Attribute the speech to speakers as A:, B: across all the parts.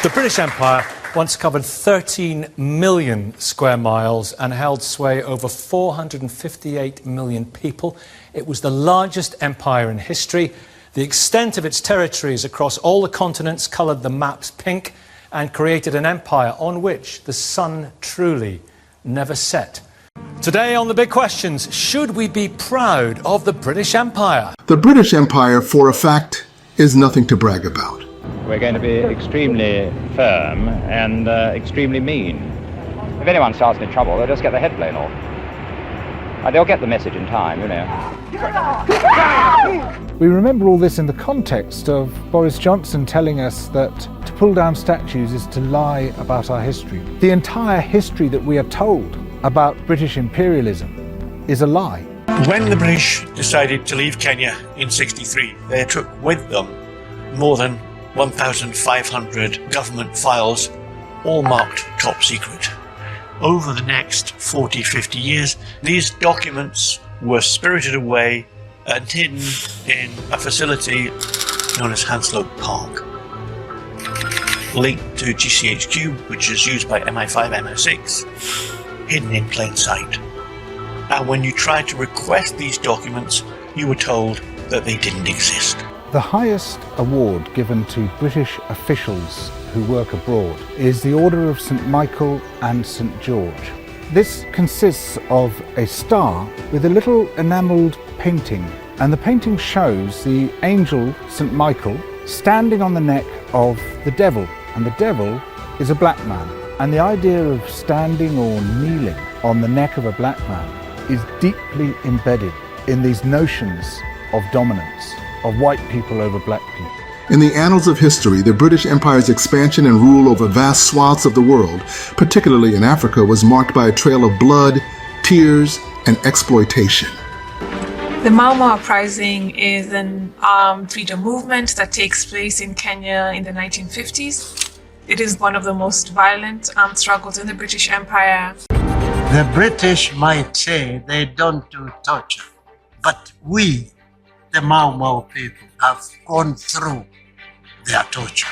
A: The British Empire once covered 13 million square miles and held sway over 458 million people. It was the largest empire in history. The extent of its territories across all the continents coloured the maps pink and created an empire on which the sun truly never set. Today on The Big Questions, should we be proud of the British Empire?
B: The British Empire, for a fact, is nothing to brag about.
C: We're going to be extremely firm and extremely mean. If anyone starts any trouble, they'll just get their head blown off. They'll get the message in time, you know.
D: We remember all this in the context of Boris Johnson telling us that to pull down statues is to lie about our history. The entire history that we are told about British imperialism is a lie.
E: When the British decided to leave Kenya in '63, they took with them more than 1,500 government files, all marked top secret. Over the next 40, 50 years, these documents were spirited away and hidden in a facility known as Hounslow Park, linked to GCHQ, which is used by MI5, MI6, hidden in plain sight. And when you tried to request these documents, you were told that they didn't exist.
D: The highest award given to British officials who work abroad is the Order of St. Michael and St. George. This consists of a star with a little enamelled painting, and the painting shows the angel St. Michael standing on the neck of the devil, and the devil is a black man. And the idea of standing or kneeling on the neck of a black man is deeply embedded in these notions of dominance, of white people over black people.
B: In the annals of history, the British Empire's expansion and rule over vast swaths of the world, particularly in Africa, was marked by a trail of blood, tears, and exploitation.
F: The Mau Mau Uprising is an armed freedom movement that takes place in Kenya in the 1950s. It is one of the most violent armed struggles in the British Empire.
G: The British might say they don't do torture, but we, the Mau Mau people, have gone through their torture.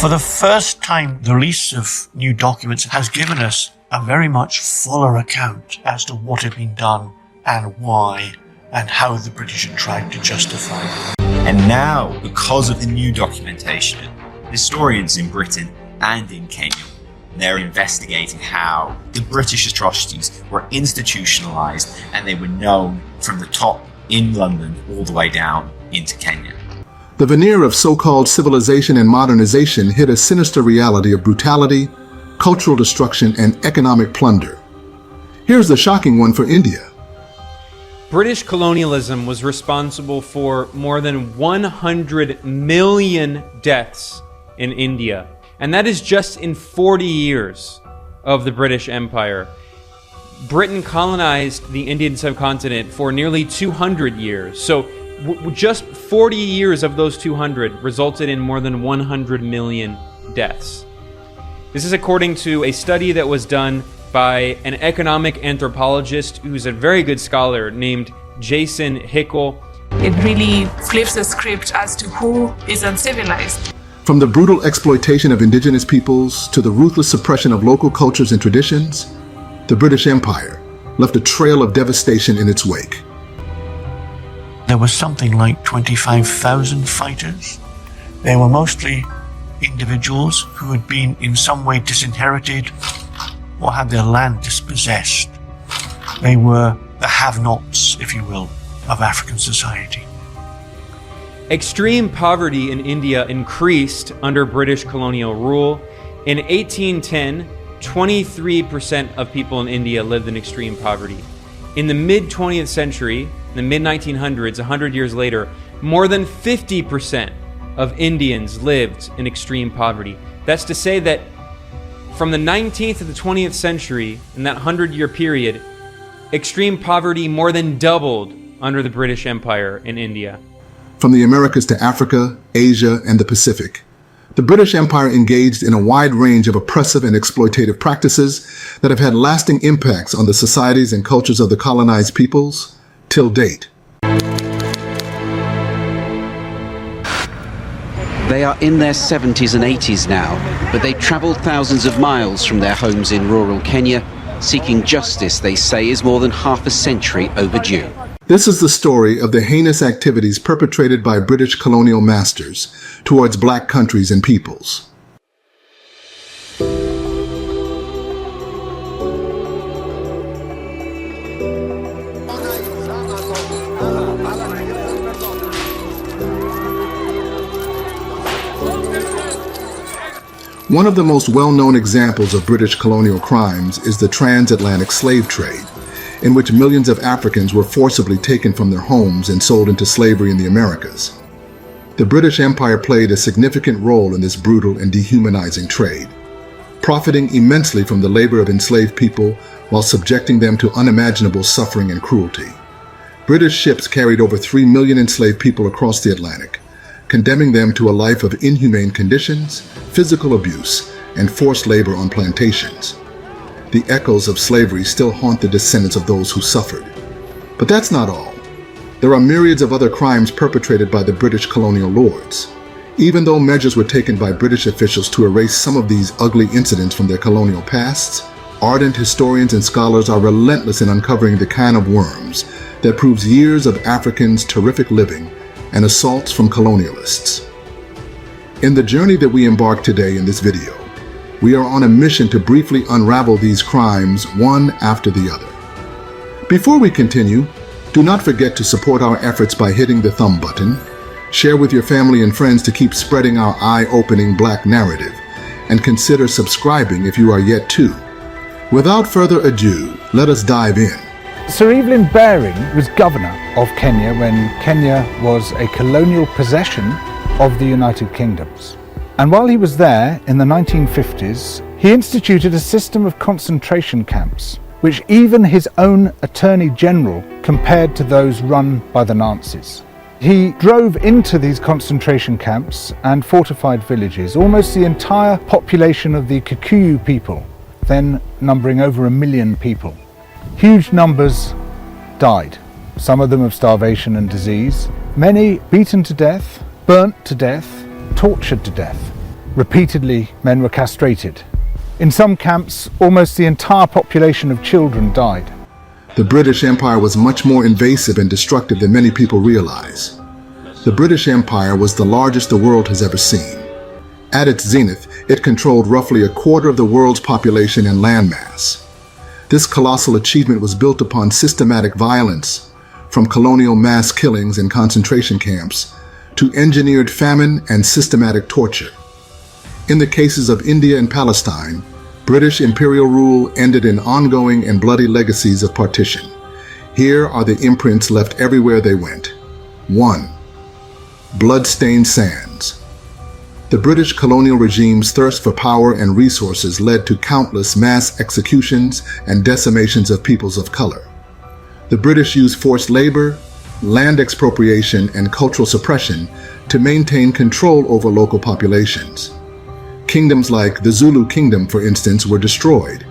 E: For the first time, the release of new documents has given us a very much fuller account as to what had been done and why and how the British had tried to justify it.
H: And now, because of the new documentation, historians in Britain and in Kenya, they're investigating how the British atrocities were institutionalized and they were known from the top in London all the way down into Kenya.
B: The veneer of so-called civilization and modernization hid a sinister reality of brutality, cultural destruction, and economic plunder. Here's the shocking one for India.
I: British colonialism was responsible for more than 100 million deaths in India. And that is just in 40 years of the British Empire. Britain colonized the Indian subcontinent for nearly 200 years. So just 40 years of those 200 resulted in more than 100 million deaths. This is according to a study that was done by an economic anthropologist who's a very good scholar named Jason Hickel.
F: It really flips the script as to who is uncivilized.
B: From the brutal exploitation of indigenous peoples to the ruthless suppression of local cultures and traditions, the British Empire left a trail of devastation in its wake.
E: There was something like 25,000 fighters. They were mostly individuals who had been in some way disinherited or had their land dispossessed. They were the have-nots, if you will, of African society.
I: Extreme poverty in India increased under British colonial rule. In 1810, 23% of people in India lived in extreme poverty. In the mid-20th century, in the mid-1900s, 100 years later, more than 50% of Indians lived in extreme poverty. That's to say that from the 19th to the 20th century, in that 100-year period, extreme poverty more than doubled under the British Empire in India.
B: From the Americas to Africa, Asia, and the Pacific, the British Empire engaged in a wide range of oppressive and exploitative practices that have had lasting impacts on the societies and cultures of the colonized peoples till date.
J: They are in their 70s and 80s now, but they travelled thousands of miles from their homes in rural Kenya, seeking justice they say is more than half a century overdue.
B: This is the story of the heinous activities perpetrated by British colonial masters towards black countries and peoples. One of the most well-known examples of British colonial crimes is the transatlantic slave trade, in which millions of Africans were forcibly taken from their homes and sold into slavery in the Americas. The British Empire played a significant role in this brutal and dehumanizing trade, profiting immensely from the labor of enslaved people while subjecting them to unimaginable suffering and cruelty. British ships carried over 3 million enslaved people across the Atlantic, condemning them to a life of inhumane conditions, physical abuse, and forced labor on plantations. The echoes of slavery still haunt the descendants of those who suffered. But that's not all. There are myriads of other crimes perpetrated by the British colonial lords. Even though measures were taken by British officials to erase some of these ugly incidents from their colonial pasts, ardent historians and scholars are relentless in uncovering the can of worms that proves years of Africans' terrific living and assaults from colonialists. In the journey that we embark today in this video, we are on a mission to briefly unravel these crimes one after the other. Before we continue, do not forget to support our efforts by hitting the thumb button, share with your family and friends to keep spreading our eye-opening Black narrative, and consider subscribing if you are yet to. Without further ado, let us dive in.
D: Sir Evelyn Baring was governor of Kenya when Kenya was a colonial possession of the United Kingdoms. And while he was there in the 1950s, he instituted a system of concentration camps, which even his own Attorney General compared to those run by the Nazis. He drove into these concentration camps and fortified villages, almost the entire population of the Kikuyu people, then numbering over 1 million people. Huge numbers died, some of them of starvation and disease, many beaten to death, burnt to death, tortured to death. Repeatedly, men were castrated. In some camps, almost the entire population of children died.
B: The British Empire was much more invasive and destructive than many people realize. The British Empire was the largest the world has ever seen. At its zenith, it controlled roughly a quarter of the world's population and landmass. This colossal achievement was built upon systematic violence, from colonial mass killings and concentration camps to engineered famine and systematic torture. In the cases of India and Palestine, British imperial rule ended in ongoing and bloody legacies of partition. Here are the imprints left everywhere they went. 1. Blood-stained sands. The British colonial regime's thirst for power and resources led to countless mass executions and decimations of peoples of color. The British used forced labor, land expropriation, and cultural suppression to maintain control over local populations. Kingdoms like the Zulu Kingdom, for instance, were destroyed,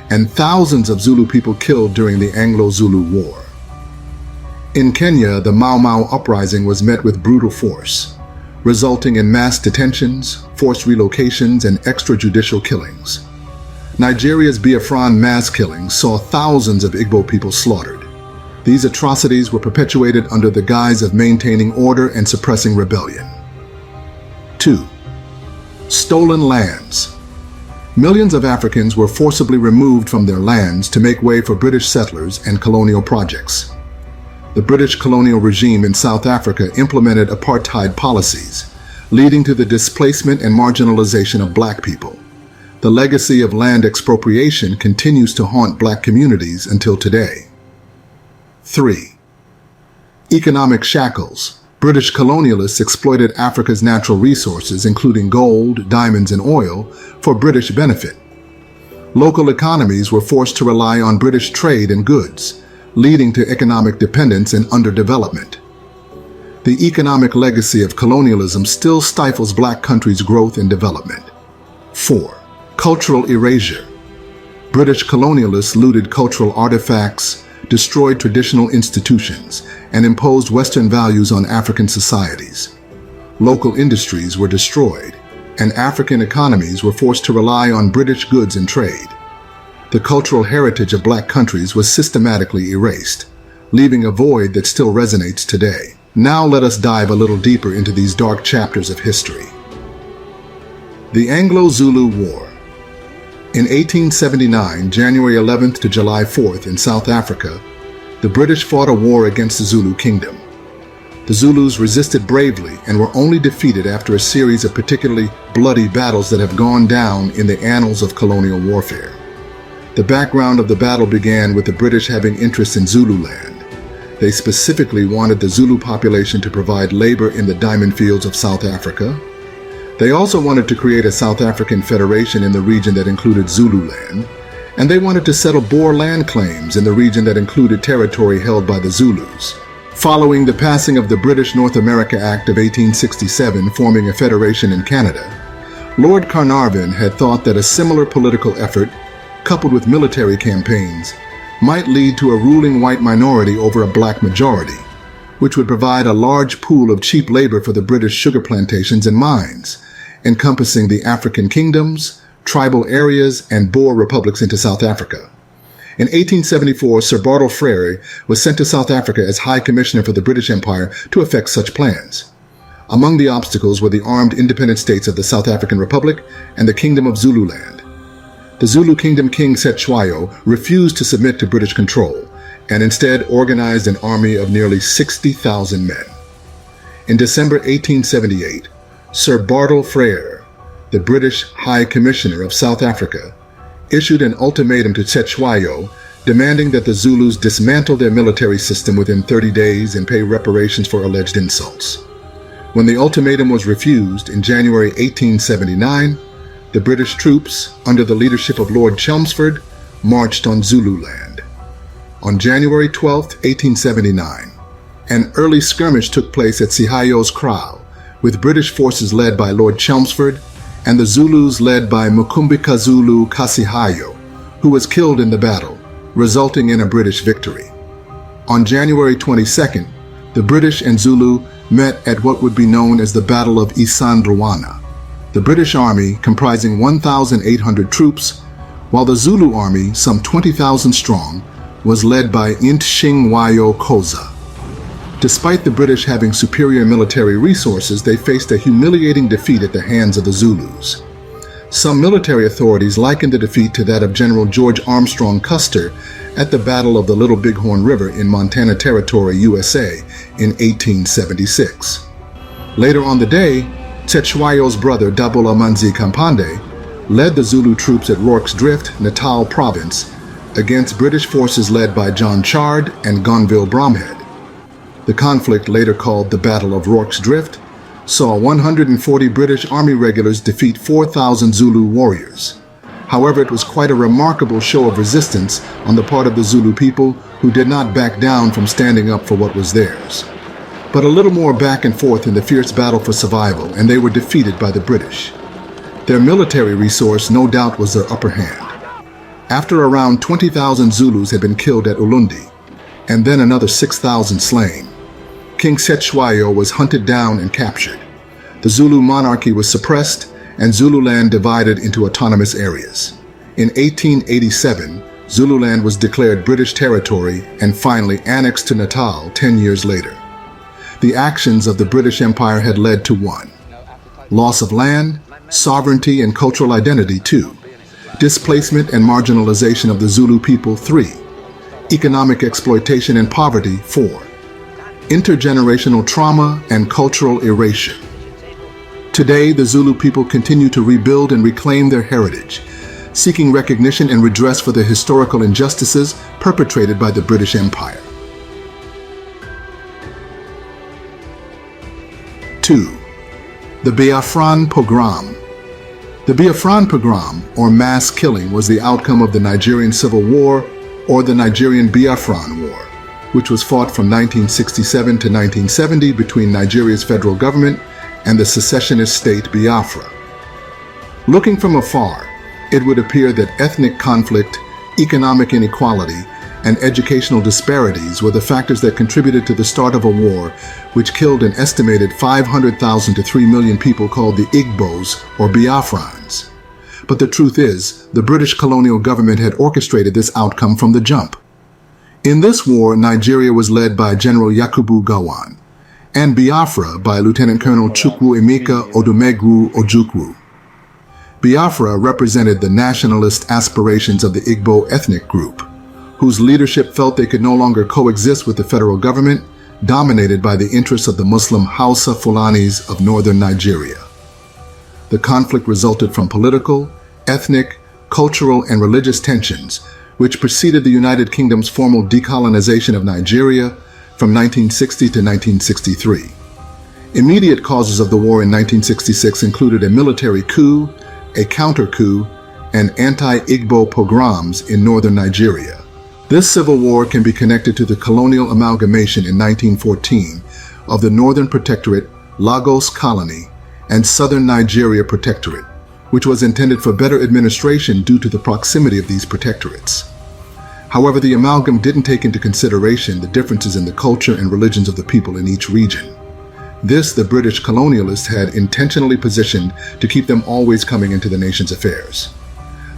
B: and thousands of Zulu people killed during the Anglo-Zulu War. In Kenya, the Mau Mau uprising was met with brutal force, resulting in mass detentions, forced relocations, and extrajudicial killings. Nigeria's Biafran mass killings saw thousands of Igbo people slaughtered. These atrocities were perpetuated under the guise of maintaining order and suppressing rebellion. 2. Stolen lands. Millions of Africans were forcibly removed from their lands to make way for British settlers and colonial projects. The British colonial regime in South Africa implemented apartheid policies, leading to the displacement and marginalization of black people. The legacy of land expropriation continues to haunt black communities until today. 3. Economic shackles. British colonialists exploited Africa's natural resources, including gold, diamonds, and oil, for British benefit. Local economies were forced to rely on British trade and goods, leading to economic dependence and underdevelopment. The economic legacy of colonialism still stifles black countries' growth and development. 4. Cultural erasure. British colonialists looted cultural artifacts, destroyed traditional institutions, and imposed Western values on African societies. local industries were destroyed, and African economies were forced to rely on British goods and trade. The cultural heritage of black countries was systematically erased, leaving a void that still resonates today. Now let us dive a little deeper into these dark chapters of history. The Anglo-Zulu War. In 1879, January 11th to July 4th in South Africa, the British fought a war against the Zulu kingdom. The Zulus resisted bravely and were only defeated after a series of particularly bloody battles that have gone down in the annals of colonial warfare. The background of the battle began with the British having interest in Zululand. They specifically wanted the Zulu population to provide labor in the diamond fields of South Africa. They also wanted to create a South African federation in the region that included Zululand, and they wanted to settle Boer land claims in the region that included territory held by the Zulus. Following the passing of the British North America Act of 1867 forming a federation in Canada, Lord Carnarvon had thought that a similar political effort, coupled with military campaigns, might lead to a ruling white minority over a black majority, which would provide a large pool of cheap labor for the British sugar plantations and mines, encompassing the African kingdoms, tribal areas, and Boer republics into South Africa. In 1874, Sir Bartle Frere was sent to South Africa as High Commissioner for the British Empire to effect such plans. Among the obstacles were the armed independent states of the South African Republic and the Kingdom of Zululand. The Zulu Kingdom King Cetshwayo refused to submit to British control and instead organized an army of nearly 60,000 men. In December 1878, Sir Bartle Frere, the British High Commissioner of South Africa, issued an ultimatum to Cetshwayo demanding that the Zulus dismantle their military system within 30 days and pay reparations for alleged insults. When the ultimatum was refused in January 1879, the British troops, under the leadership of Lord Chelmsford, marched on Zululand. On January 12, 1879, an early skirmish took place at Sihayo's Kraal, with British forces led by Lord Chelmsford and the Zulus led by Mukumbikazulu Kasihayo, who was killed in the battle, resulting in a British victory. On January 22nd, the British and Zulu met at what would be known as the Battle of Isandlwana. The British Army, comprising 1,800 troops, while the Zulu Army, some 20,000 strong, was led by Ntshingwayo Khoza. Despite the British having superior military resources, they faced a humiliating defeat at the hands of the Zulus. Some military authorities likened the defeat to that of General George Armstrong Custer at the Battle of the Little Bighorn River in Montana Territory, USA, in 1876. Later on the day, Cetshwayo's brother Dabula Manzi Kampande led the Zulu troops at Rorke's Drift, Natal Province, against British forces led by John Chard and Gonville Bromhead. The conflict, later called the Battle of Rorke's Drift, saw 140 British Army regulars defeat 4,000 Zulu warriors. However, it was quite a remarkable show of resistance on the part of the Zulu people who did not back down from standing up for what was theirs. But a little more back and forth in the fierce battle for survival, and they were defeated by the British. Their military resource no doubt was their upper hand. After around 20,000 Zulus had been killed at Ulundi, and then another 6,000 slain, King Cetshwayo was hunted down and captured. The Zulu monarchy was suppressed and Zululand divided into autonomous areas. In 1887, Zululand was declared British territory and finally annexed to Natal 10 years later. The actions of the British Empire had led to 1. Loss of land, sovereignty and cultural identity 2. Displacement and marginalization of the Zulu people 3. Economic exploitation and poverty 4. Intergenerational trauma and cultural erasure. Today, the Zulu people continue to rebuild and reclaim their heritage, seeking recognition and redress for the historical injustices perpetrated by the British Empire. 2. The Biafran Pogrom. The Biafran Pogrom, or mass killing, was the outcome of the Nigerian Civil War, or the Nigerian Biafran War, which was fought from 1967 to 1970 between Nigeria's federal government and the secessionist state Biafra. Looking from afar, it would appear that ethnic conflict, economic inequality, and educational disparities were the factors that contributed to the start of a war which killed an estimated 500,000 to 3 million people called the Igbos or Biafrans. But the truth is, the British colonial government had orchestrated this outcome from the jump. In this war, Nigeria was led by General Yakubu Gowon, and Biafra by Lieutenant Colonel Chukwuemeka Odumegwu Ojukwu. Biafra represented the nationalist aspirations of the Igbo ethnic group, whose leadership felt they could no longer coexist with the federal government, dominated by the interests of the Muslim Hausa Fulanis of northern Nigeria. The conflict resulted from political, ethnic, cultural, and religious tensions, which preceded the United Kingdom's formal decolonization of Nigeria from 1960 to 1963. Immediate causes of the war in 1966 included a military coup, a counter-coup, and anti-Igbo pogroms in northern Nigeria. This civil war can be connected to the colonial amalgamation in 1914 of the Northern Protectorate, Lagos Colony, and Southern Nigeria Protectorate, which was intended for better administration due to the proximity of these protectorates. However, the amalgam didn't take into consideration the differences in the culture and religions of the people in each region. This the British colonialists had intentionally positioned to keep them always coming into the nation's affairs.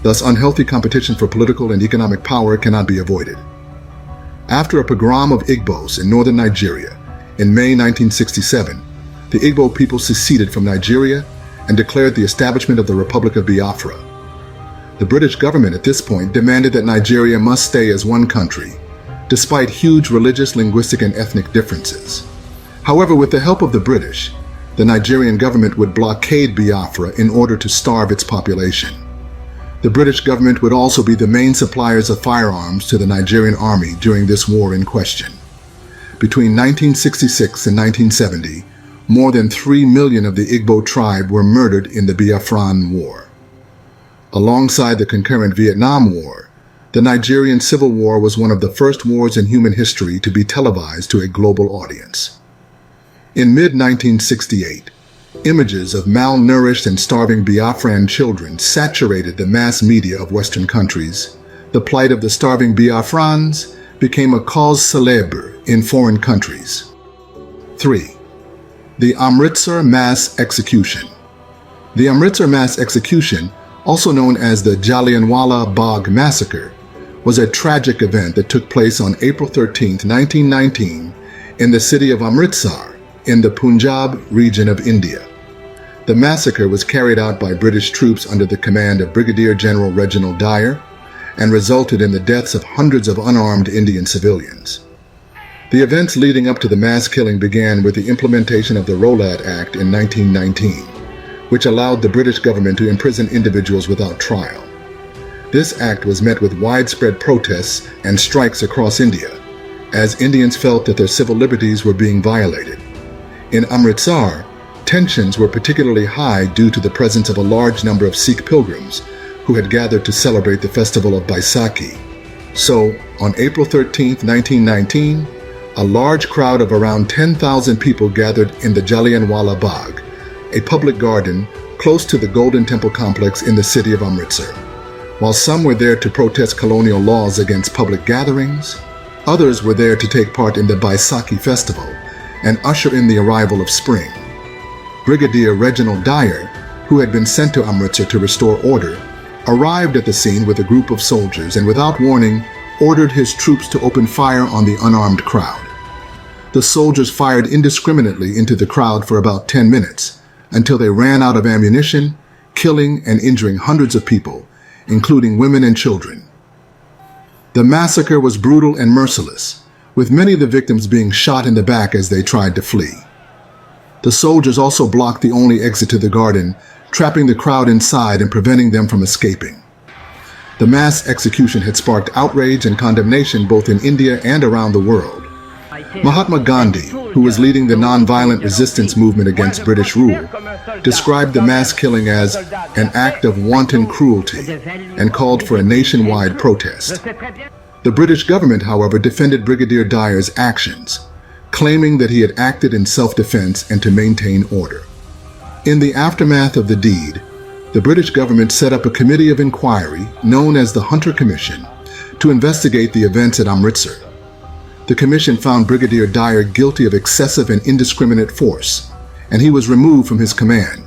B: Thus, unhealthy competition for political and economic power cannot be avoided. After a pogrom of Igbos in northern Nigeria in May 1967, the Igbo people seceded from Nigeria and declared the establishment of the Republic of Biafra. The British government at this point demanded that Nigeria must stay as one country, despite huge religious, linguistic, and ethnic differences. However, with the help of the British, the Nigerian government would blockade Biafra in order to starve its population. The British government would also be the main suppliers of firearms to the Nigerian army during this war in question. Between 1966 and 1970, more than 3 million of the Igbo tribe were murdered in the Biafran War. Alongside the concurrent Vietnam War, the Nigerian Civil War was one of the first wars in human history to be televised to a global audience. In mid-1968, images of malnourished and starving Biafran children saturated the mass media of Western countries. The plight of the starving Biafrans became a cause célèbre in foreign countries. 3. The Amritsar Mass Execution. The Amritsar Mass Execution, also known as the Jallianwala Bagh Massacre, was a tragic event that took place on April 13, 1919, in the city of Amritsar, in the Punjab region of India. The massacre was carried out by British troops under the command of Brigadier General Reginald Dyer and resulted in the deaths of hundreds of unarmed Indian civilians. The events leading up to the mass killing began with the implementation of the Rowlatt Act in 1919, which allowed the British government to imprison individuals without trial. This act was met with widespread protests and strikes across India, as Indians felt that their civil liberties were being violated. In Amritsar, tensions were particularly high due to the presence of a large number of Sikh pilgrims who had gathered to celebrate the festival of Baisakhi. So, on April 13, 1919, a large crowd of around 10,000 people gathered in the Jallianwala Bagh, a public garden close to the Golden Temple complex in the city of Amritsar. While some were there to protest colonial laws against public gatherings, others were there to take part in the Baisakhi festival and usher in the arrival of spring. Brigadier Reginald Dyer, who had been sent to Amritsar to restore order, arrived at the scene with a group of soldiers and without warning ordered his troops to open fire on the unarmed crowd. The soldiers fired indiscriminately into the crowd for about 10 minutes until they ran out of ammunition, killing and injuring hundreds of people, including women and children. The massacre was brutal and merciless, with many of the victims being shot in the back as they tried to flee. The soldiers also blocked the only exit to the garden, trapping the crowd inside and preventing them from escaping. The mass execution had sparked outrage and condemnation both in India and around the world. Mahatma Gandhi, who was leading the nonviolent resistance movement against British rule, described the mass killing as an act of wanton cruelty and called for a nationwide protest. The British government, however, defended Brigadier Dyer's actions, claiming that he had acted in self-defense and to maintain order. In the aftermath of the deed, the British government set up a committee of inquiry known as the Hunter Commission to to investigate the events at Amritsar. The commission found Brigadier Dyer guilty of excessive and indiscriminate force, and he was removed from his command.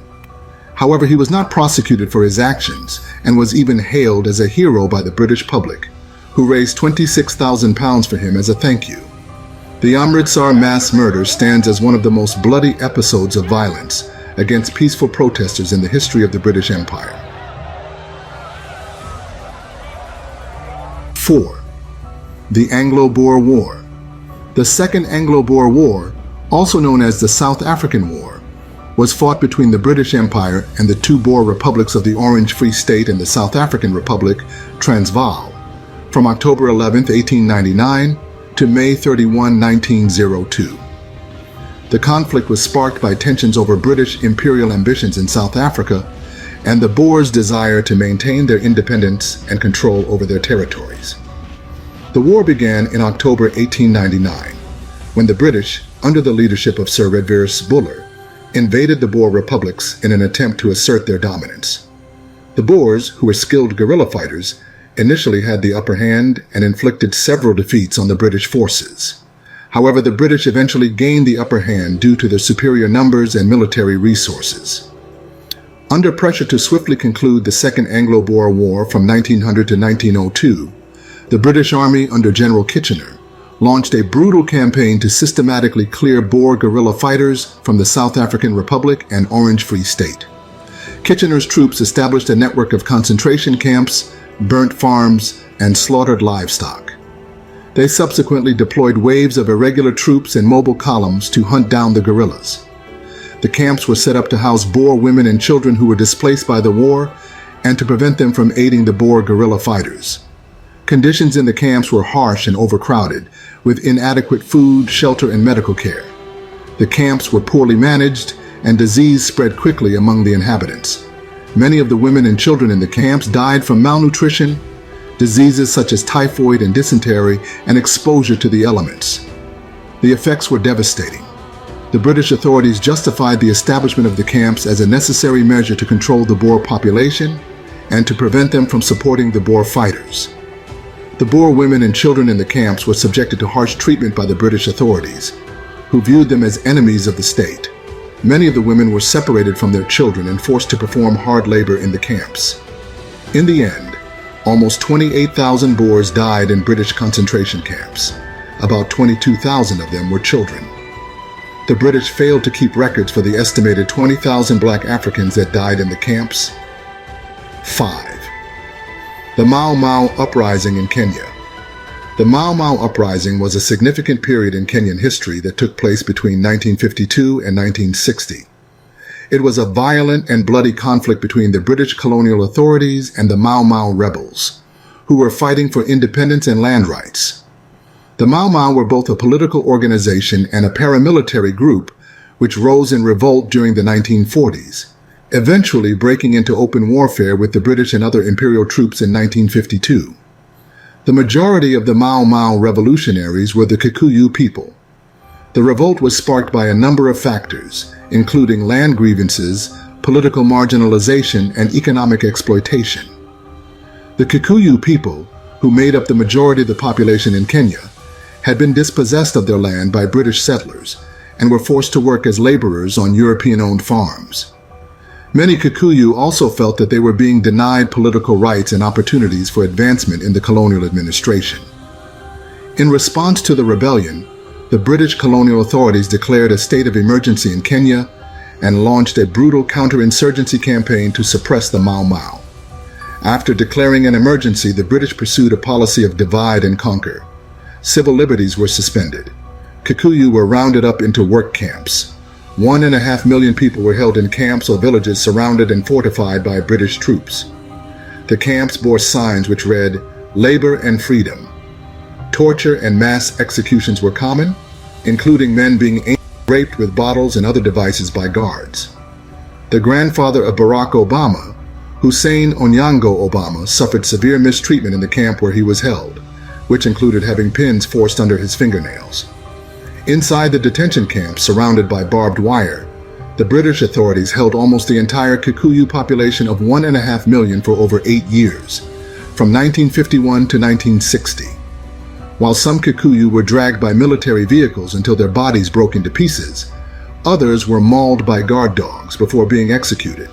B: However, he was not prosecuted for his actions and was even hailed as a hero by the British public, who raised £26,000 for him as a thank you. The Amritsar mass murder stands as one of the most bloody episodes of violence against peaceful protesters in the history of the British Empire. 4. The Anglo-Boer War. The Second Anglo-Boer War, also known as the South African War, was fought between the British Empire and the two Boer republics of the Orange Free State and the South African Republic, Transvaal, from October 11, 1899 to May 31, 1902. The conflict was sparked by tensions over British imperial ambitions in South Africa and the Boers' desire to maintain their independence and control over their territories. The war began in October 1899, when the British, under the leadership of Sir Redvers Buller, invaded the Boer republics in an attempt to assert their dominance. The Boers, who were skilled guerrilla fighters, initially had the upper hand and inflicted several defeats on the British forces. However, the British eventually gained the upper hand due to their superior numbers and military resources. Under pressure to swiftly conclude the Second Anglo-Boer War from 1900 to 1902, the British Army under General Kitchener launched a brutal campaign to systematically clear Boer guerrilla fighters from the South African Republic and Orange Free State. Kitchener's troops established a network of concentration camps, burnt farms, and slaughtered livestock. They subsequently deployed waves of irregular troops and mobile columns to hunt down the guerrillas. The camps were set up to house Boer women and children who were displaced by the war and to prevent them from aiding the Boer guerrilla fighters. Conditions in the camps were harsh and overcrowded, with inadequate food, shelter, and medical care. The camps were poorly managed, and disease spread quickly among the inhabitants. Many of the women and children in the camps died from malnutrition, diseases such as typhoid and dysentery, and exposure to the elements. The effects were devastating. The British authorities justified the establishment of the camps as a necessary measure to control the Boer population and to prevent them from supporting the Boer fighters. The Boer women and children in the camps were subjected to harsh treatment by the British authorities, who viewed them as enemies of the state. Many of the women were separated from their children and forced to perform hard labor in the camps. In the end, almost 28,000 Boers died in British concentration camps. About 22,000 of them were children. The British failed to keep records for the estimated 20,000 black Africans that died in the camps. 5. The Mau Mau Uprising in Kenya. The Mau Mau Uprising was a significant period in Kenyan history that took place between 1952 and 1960. It was a violent and bloody conflict between the British colonial authorities and the Mau Mau rebels, who were fighting for independence and land rights. The Mau Mau were both a political organization and a paramilitary group which rose in revolt during the 1940s, eventually breaking into open warfare with the British and other imperial troops in 1952. The majority of the Mau Mau revolutionaries were the Kikuyu people. The revolt was sparked by a number of factors, including land grievances, political marginalization, and economic exploitation. The Kikuyu people, who made up the majority of the population in Kenya, had been dispossessed of their land by British settlers and were forced to work as laborers on European-owned farms. Many Kikuyu also felt that they were being denied political rights and opportunities for advancement in the colonial administration. In response to the rebellion, the British colonial authorities declared a state of emergency in Kenya and launched a brutal counterinsurgency campaign to suppress the Mau Mau. After declaring an emergency, the British pursued a policy of divide and conquer. Civil liberties were suspended. Kikuyu were rounded up into work camps. 1.5 million people were held in camps or villages surrounded and fortified by British troops. The camps bore signs which read, "Labor and Freedom." Torture and mass executions were common, including men being raped with bottles and other devices by guards. The grandfather of Barack Obama, Hussein Onyango Obama, suffered severe mistreatment in the camp where he was held, which included having pins forced under his fingernails. Inside the detention camp, surrounded by barbed wire, the British authorities held almost the entire Kikuyu population of 1.5 million for over 8 years, from 1951 to 1960. While some Kikuyu were dragged by military vehicles until their bodies broke into pieces, others were mauled by guard dogs before being executed.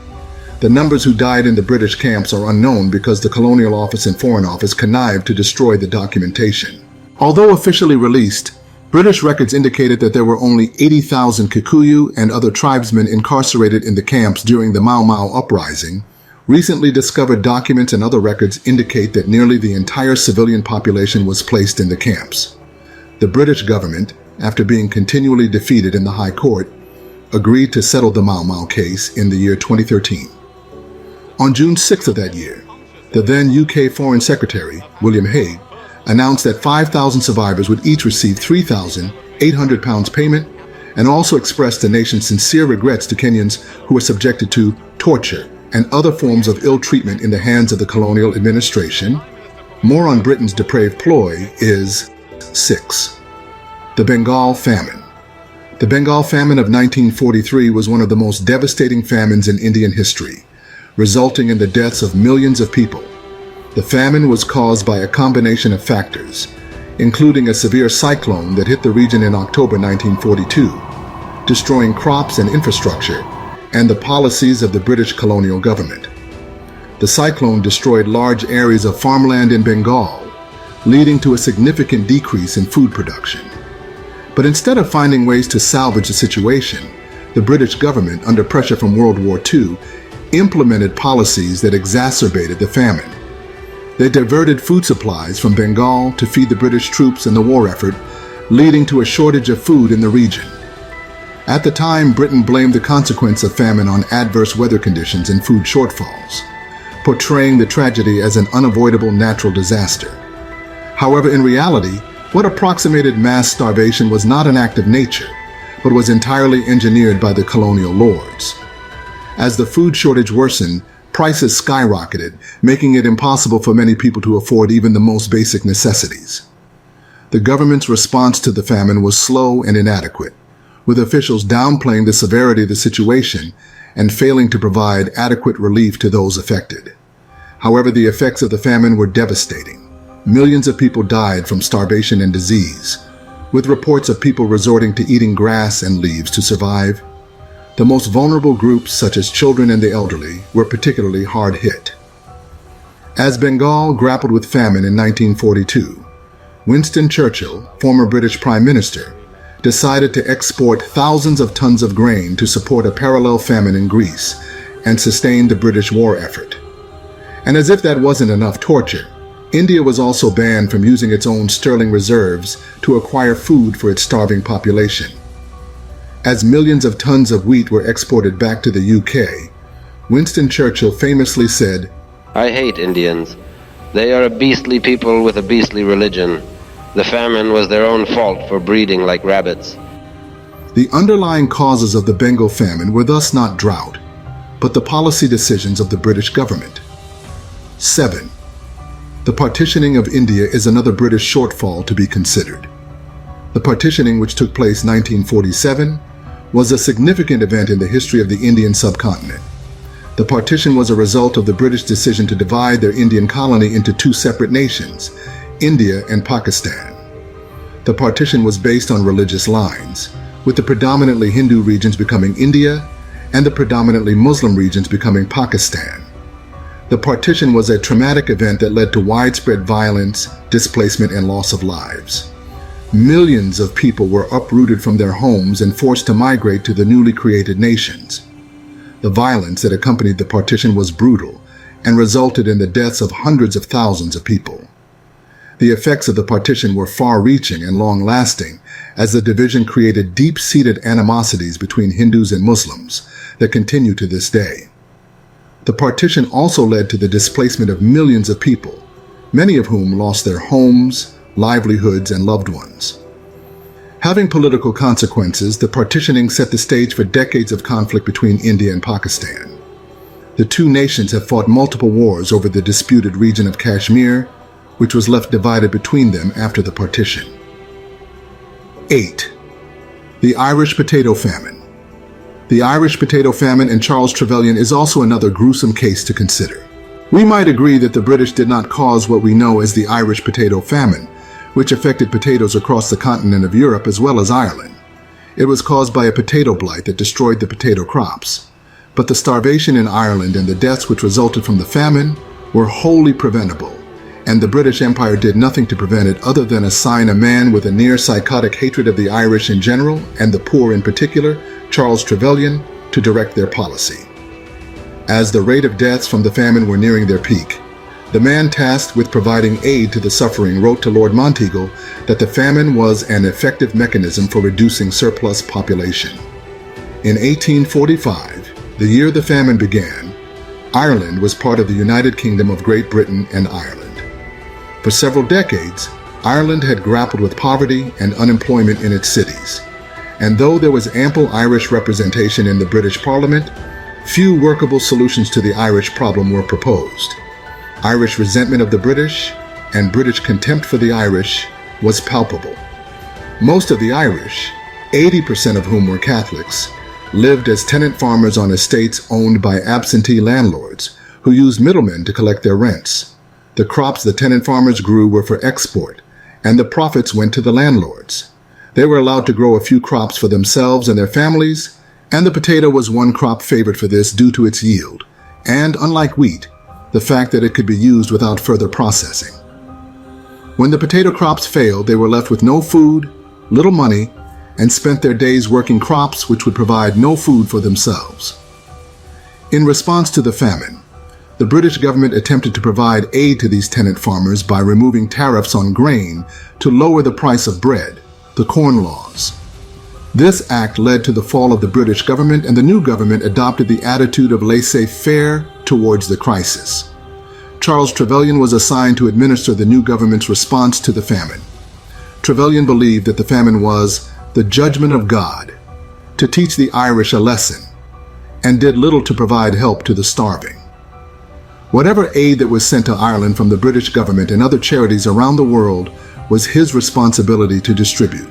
B: The numbers who died in the British camps are unknown because the Colonial Office and Foreign Office connived to destroy the documentation. Although officially released, British records indicated that there were only 80,000 Kikuyu and other tribesmen incarcerated in the camps during the Mau Mau uprising. Recently discovered documents and other records indicate that nearly the entire civilian population was placed in the camps. The British government, after being continually defeated in the High Court, agreed to settle the Mau Mau case in the year 2013. On June 6th of that year, the then UK Foreign Secretary, William Hague, announced that 5,000 survivors would each receive £3,800 payment, and also expressed the nation's sincere regrets to Kenyans who were subjected to torture and other forms of ill treatment in the hands of the colonial administration. More on Britain's depraved ploy is 6. The Bengal Famine. The Bengal Famine of 1943 was one of the most devastating famines in Indian history, resulting in the deaths of millions of people. The famine was caused by a combination of factors, including a severe cyclone that hit the region in October 1942, destroying crops and infrastructure, and the policies of the British colonial government. The cyclone destroyed large areas of farmland in Bengal, leading to a significant decrease in food production. But instead of finding ways to salvage the situation, the British government, under pressure from World War II, implemented policies that exacerbated the famine. They diverted food supplies from Bengal to feed the British troops in the war effort, leading to a shortage of food in the region. At the time, Britain blamed the consequence of famine on adverse weather conditions and food shortfalls, portraying the tragedy as an unavoidable natural disaster. However, in reality, what approximated mass starvation was not an act of nature, but was entirely engineered by the colonial lords. As the food shortage worsened, prices skyrocketed, making it impossible for many people to afford even the most basic necessities. The government's response to the famine was slow and inadequate, with officials downplaying the severity of the situation and failing to provide adequate relief to those affected. However, the effects of the famine were devastating. Millions of people died from starvation and disease, with reports of people resorting to eating grass and leaves to survive. The most vulnerable groups, such as children and the elderly, were particularly hard hit. As Bengal grappled with famine in 1942, Winston Churchill, former British Prime Minister, decided to export thousands of tons of grain to support a parallel famine in Greece and sustain the British war effort. And as if that wasn't enough torture, India was also banned from using its own sterling reserves to acquire food for its starving population. As millions of tons of wheat were exported back to the UK, Winston Churchill famously said,
K: "I hate Indians. They are a beastly people with a beastly religion. The famine was their own fault for breeding like rabbits."
B: The underlying causes of the Bengal famine were thus not drought, but the policy decisions of the British government. 7. The partitioning of India is another British shortfall to be considered. The partitioning, which took place in 1947, was a significant event in the history of the Indian subcontinent. The partition was a result of the British decision to divide their Indian colony into two separate nations, India and Pakistan. The partition was based on religious lines, with the predominantly Hindu regions becoming India and the predominantly Muslim regions becoming Pakistan. The partition was a traumatic event that led to widespread violence, displacement, and loss of lives. Millions of people were uprooted from their homes and forced to migrate to the newly created nations. The violence that accompanied the partition was brutal and resulted in the deaths of hundreds of thousands of people. The effects of the partition were far-reaching and long-lasting, as the division created deep-seated animosities between Hindus and Muslims that continue to this day. The partition also led to the displacement of millions of people, many of whom lost their homes, livelihoods, and loved ones. Having political consequences, the partitioning set the stage for decades of conflict between India and Pakistan. The two nations have fought multiple wars over the disputed region of Kashmir, which was left divided between them after the partition. 8. The Irish Potato Famine. The Irish Potato Famine in Charles Trevelyan is also another gruesome case to consider. We might agree that the British did not cause what we know as the Irish potato famine, which affected potatoes across the continent of Europe as well as Ireland. It was caused by a potato blight that destroyed the potato crops. But the starvation in Ireland and the deaths which resulted from the famine were wholly preventable, and the British Empire did nothing to prevent it other than assign a man with a near-psychotic hatred of the Irish in general, and the poor in particular, Charles Trevelyan, to direct their policy. As the rate of deaths from the famine were nearing their peak, the man tasked with providing aid to the suffering wrote to Lord Monteagle that the famine was an effective mechanism for reducing surplus population. In 1845, the year the famine began, Ireland was part of the United Kingdom of Great Britain and Ireland. For several decades, Ireland had grappled with poverty and unemployment in its cities, and though there was ample Irish representation in the British Parliament, few workable solutions to the Irish problem were proposed. Irish resentment of the British and British contempt for the Irish was palpable. Most of the Irish, 80% of whom were Catholics, lived as tenant farmers on estates owned by absentee landlords who used middlemen to collect their rents. The crops the tenant farmers grew were for export, and the profits went to the landlords. They were allowed to grow a few crops for themselves and their families, and the potato was one crop favored for this due to its yield, and, unlike wheat, the fact that it could be used without further processing. When the potato crops failed, they were left with no food, little money, and spent their days working crops which would provide no food for themselves. In response to the famine, the British government attempted to provide aid to these tenant farmers by removing tariffs on grain to lower the price of bread, the Corn Laws. This act led to the fall of the British government, and the new government adopted the attitude of laissez-faire towards the crisis. Charles Trevelyan was assigned to administer the new government's response to the famine. Trevelyan believed that the famine was the judgment of God to teach the Irish a lesson, and did little to provide help to the starving. Whatever aid that was sent to Ireland from the British government and other charities around the world was his responsibility to distribute,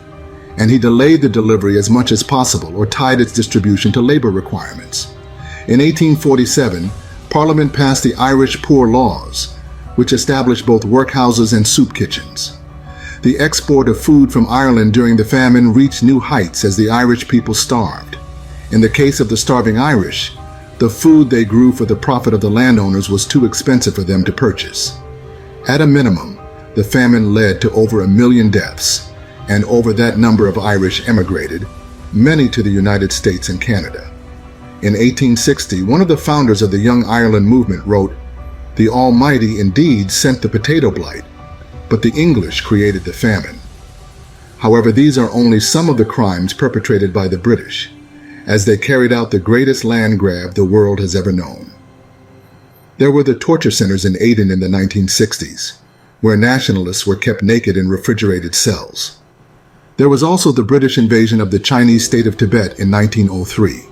B: and he delayed the delivery as much as possible or tied its distribution to labor requirements. In 1847, Parliament passed the Irish Poor Laws, which established both workhouses and soup kitchens. The export of food from Ireland during the famine reached new heights as the Irish people starved. In the case of the starving Irish, the food they grew for the profit of the landowners was too expensive for them to purchase. At a minimum, the famine led to over 1 million deaths, and over that number of Irish emigrated, many to the United States and Canada. In 1860, one of the founders of the Young Ireland movement wrote, "The Almighty indeed sent the potato blight, but the English created the famine." However, these are only some of the crimes perpetrated by the British, as they carried out the greatest land grab the world has ever known. There were the torture centers in Aden in the 1960s, where nationalists were kept naked in refrigerated cells. There was also the British invasion of the Chinese state of Tibet in 1903,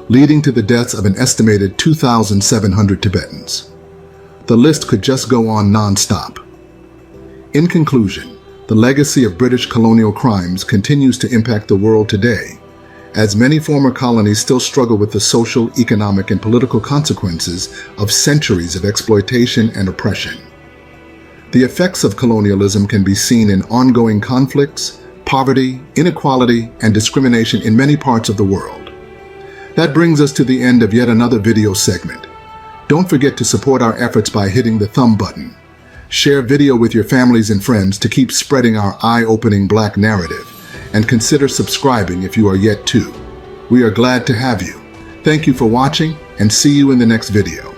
B: leading to the deaths of an estimated 2,700 Tibetans. The list could just go on non-stop. In conclusion, the legacy of British colonial crimes continues to impact the world today, as many former colonies still struggle with the social, economic, and political consequences of centuries of exploitation and oppression. The effects of colonialism can be seen in ongoing conflicts, poverty, inequality, and discrimination in many parts of the world. That brings us to the end of yet another video segment. Don't forget to support our efforts by hitting the thumb button. Share video with your families and friends to keep spreading our eye-opening Black narrative, and consider subscribing if you are yet to. We are glad to have you. Thank you for watching, and see you in the next video.